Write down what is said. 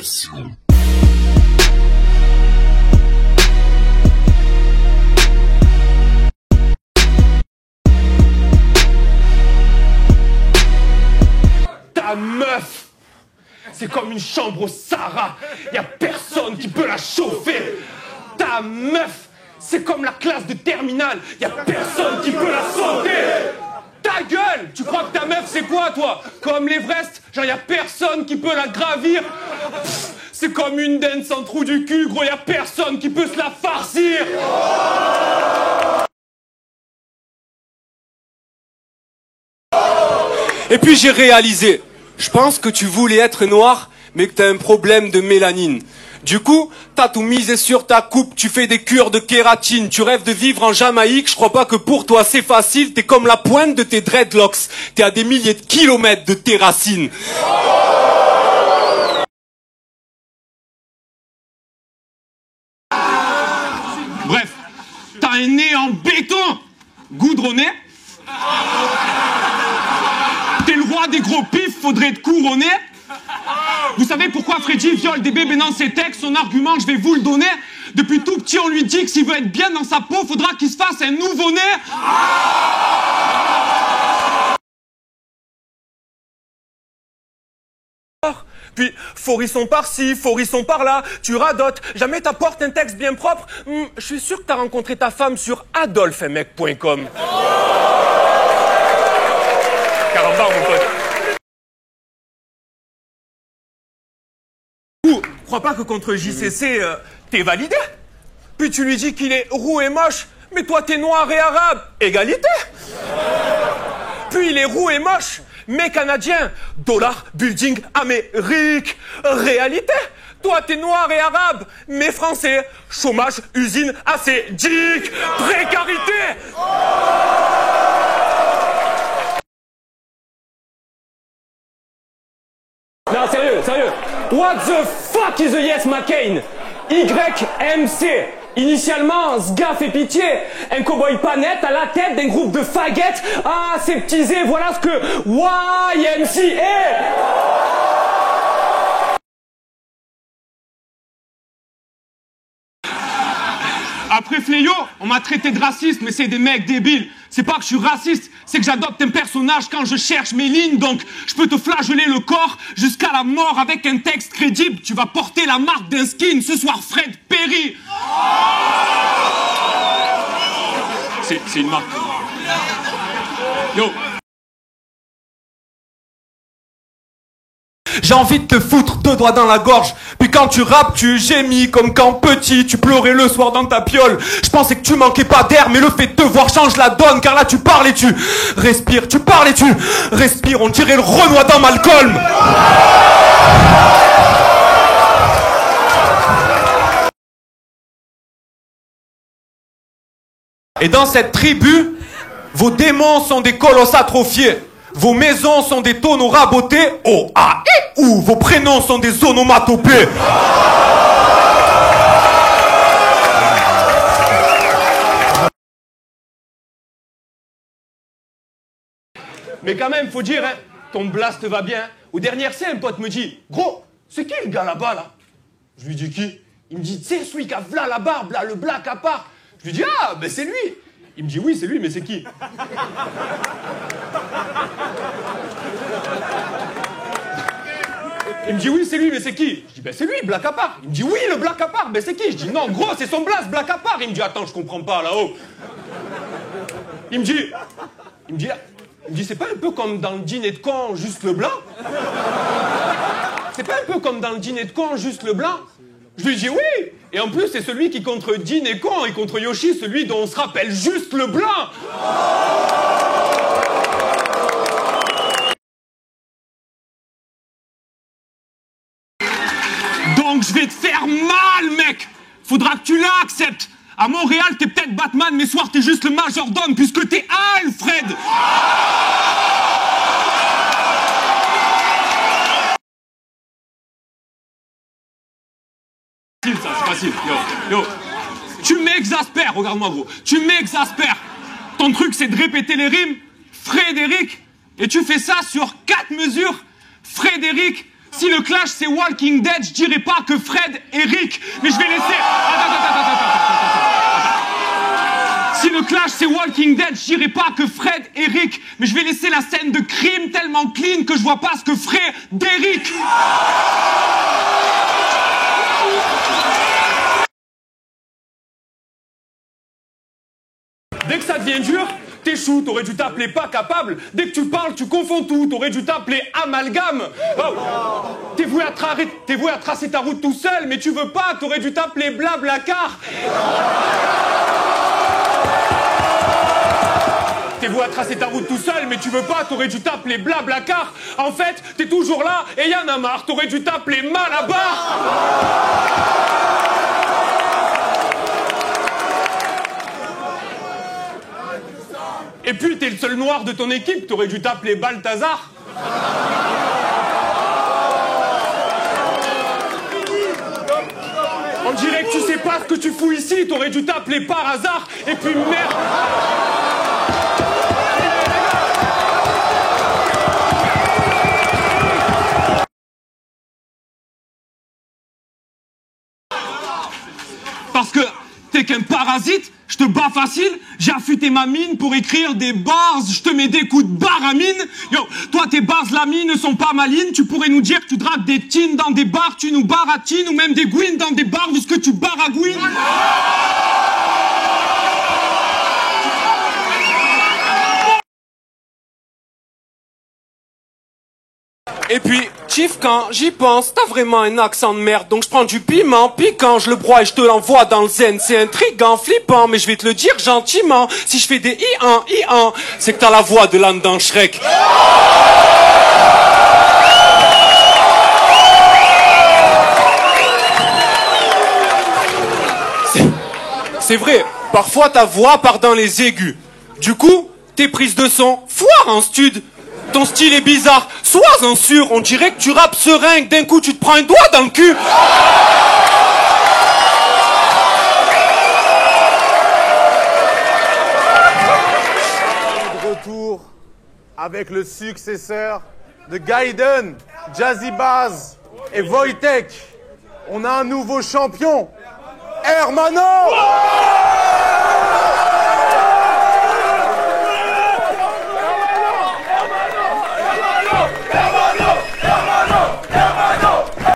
Station. Ta meuf, c'est comme une chambre au Sahara, y a personne qui peut la chauffer. Ta meuf, c'est comme la classe de terminale, y a personne qui peut la sauter. Ta gueule, tu crois que ta meuf c'est quoi toi? Comme l'Everest, genre y a personne qui peut la gravir. C'est comme une dinde sans trou du cul, gros, y a personne qui peut se la farcir. Et puis j'ai réalisé, je pense que tu voulais être noir, mais que t'as un problème de mélanine. Du coup, t'as tout misé sur ta coupe, tu fais des cures de kératine, tu rêves de vivre en Jamaïque, je crois pas que pour toi c'est facile, t'es comme la pointe de tes dreadlocks, t'es à des milliers de kilomètres de tes racines. Bref, t'as un nez en béton, goudronné. T'es le roi des gros pifs, faudrait te couronner. Vous savez pourquoi Freddy viole des bébés dans ses textes? Son argument, je vais vous le donner. Depuis tout petit, on lui dit que s'il veut être bien dans sa peau, faudra qu'il se fasse un nouveau-né. Puis, forisson par-ci, forisson par-là, tu radotes, jamais t'apportes un texte bien propre. Je suis sûr que t'as rencontré ta femme sur adolphemec.com. Carambar, mon pote. Crois pas que contre JCC, t'es validé. Puis tu lui dis qu'il est roux et moche, mais toi t'es noir et arabe. Égalité. Puis il est roux et moche, mais canadien. Dollar, building, Amérique. Réalité. Toi t'es noir et arabe, mais français. Chômage, usine, acédique. Précarité. Non, sérieux. What the fuck is the Yes McCain? YMC. Initialement, ce gars fait pitié. Un cow-boy pas net à la tête d'un groupe de faguettes. Ah, aseptisé, voilà ce que YMC est. Après Fléau, on m'a traité de raciste, mais c'est des mecs débiles. C'est pas que je suis raciste, c'est que j'adopte un personnage quand je cherche mes lignes, donc je peux te flageller le corps jusqu'à la mort avec un texte crédible. Tu vas porter la marque d'un skin, ce soir Fred Perry. C'est une marque. Yo. J'ai envie de te foutre 2 doigts dans la gorge. Puis quand tu rappes, tu gémis comme quand petit tu pleurais le soir dans ta piole. Je pensais que tu manquais pas d'air, mais le fait de te voir change la donne. Car là tu parles et tu respires, tu parles et tu respires. On dirait le Renoir dans Malcolm. Et dans cette tribu, vos démons sont des colosses atrophiés. Vos maisons sont des tonneaux rabotés. Oh, ah, et ou vos prénoms sont des onomatopées. Mais quand même, faut dire, hein, ton blast va bien. Aux dernières scènes, un pote me dit, gros, c'est qui le gars là-bas, là? Je lui dis qui? Il me dit, tu sais, celui qui a v'là la barbe, là, le black à part. Je lui dis, ah, ben c'est lui. Il me dit, oui, c'est lui, mais c'est qui? Il me dit, oui, c'est lui, mais c'est qui? Je dis, ben c'est lui, black à part. Il me dit, oui, le black à part, ben c'est qui? Je dis, non, gros, c'est son blast, black à part. Il me dit, attends, je comprends pas, là-haut. Il me dit, c'est pas un peu comme dans le dîner de con, juste le blanc? C'est pas un peu comme dans le dîner de con, juste le blanc? Je lui dis oui. Et en plus, c'est celui qui contre Dean est con et contre Yoshi, celui dont on se rappelle juste le blanc. Donc je vais te faire mal, mec. Faudra que tu l'acceptes. À Montréal, t'es peut-être Batman, mais soir, t'es juste le majordome, puisque t'es Alfred. C'est facile. Yo. Tu m'exaspères, regarde-moi, gros. Tu m'exaspères. Ton truc, c'est de répéter les rimes. Frédéric. Et tu fais ça sur 4 mesures. Frédéric. Si le clash c'est Walking Dead, je dirais pas que Fred et Rick, mais je vais laisser... Si le clash c'est Walking Dead, je dirais pas que Fred et Rick, mais je vais laisser la scène de crime tellement clean que je vois pas ce que ferait Derrick. Dès que ça devient dur, t'échoues, t'aurais dû t'appeler pas capable. Dès que tu parles, tu confonds tout, t'aurais dû t'appeler amalgame. Oh. T'es voué à tracer ta route tout seul, mais tu veux pas, t'aurais dû t'appeler blablacar. T'es voué à tracer ta route tout seul, mais tu veux pas, t'aurais dû t'appeler blablacar. En fait, t'es toujours là et y'en a marre, t'aurais dû t'appeler Malabar. Et puis, t'es le seul noir de ton équipe, t'aurais dû t'appeler Balthazar. On dirait que tu sais pas ce que tu fous ici, t'aurais dû t'appeler par hasard. Et puis, merde. Parce que t'es qu'un parasite, je te bats facile, j'ai affûté ma mine pour écrire des bars, je te mets des coups de barre à mine. Yo, toi tes bases la mine ne sont pas malines, tu pourrais nous dire que tu dragues des tines dans des bars, tu nous baratines, ou même des gouines dans des bars, vu ce que tu baragouines. Et puis, Chief, quand j'y pense, t'as vraiment un accent de merde, donc je prends du piment piquant, je le broie et je te l'envoie dans le zen. C'est intriguant, flippant, mais je vais te le dire gentiment. Si je fais des i-an, c'est que t'as la voix de l'âne dans Shrek. C'est vrai, parfois ta voix part dans les aigus. Du coup, tes prises de son foire en stud. Ton style est bizarre, sois-en sûr, on dirait que tu rappes seringue, d'un coup tu te prends un doigt dans le cul. De retour avec le successeur de Gaiden, Jazzy Baz et Wojtek. On a un nouveau champion, Hermano.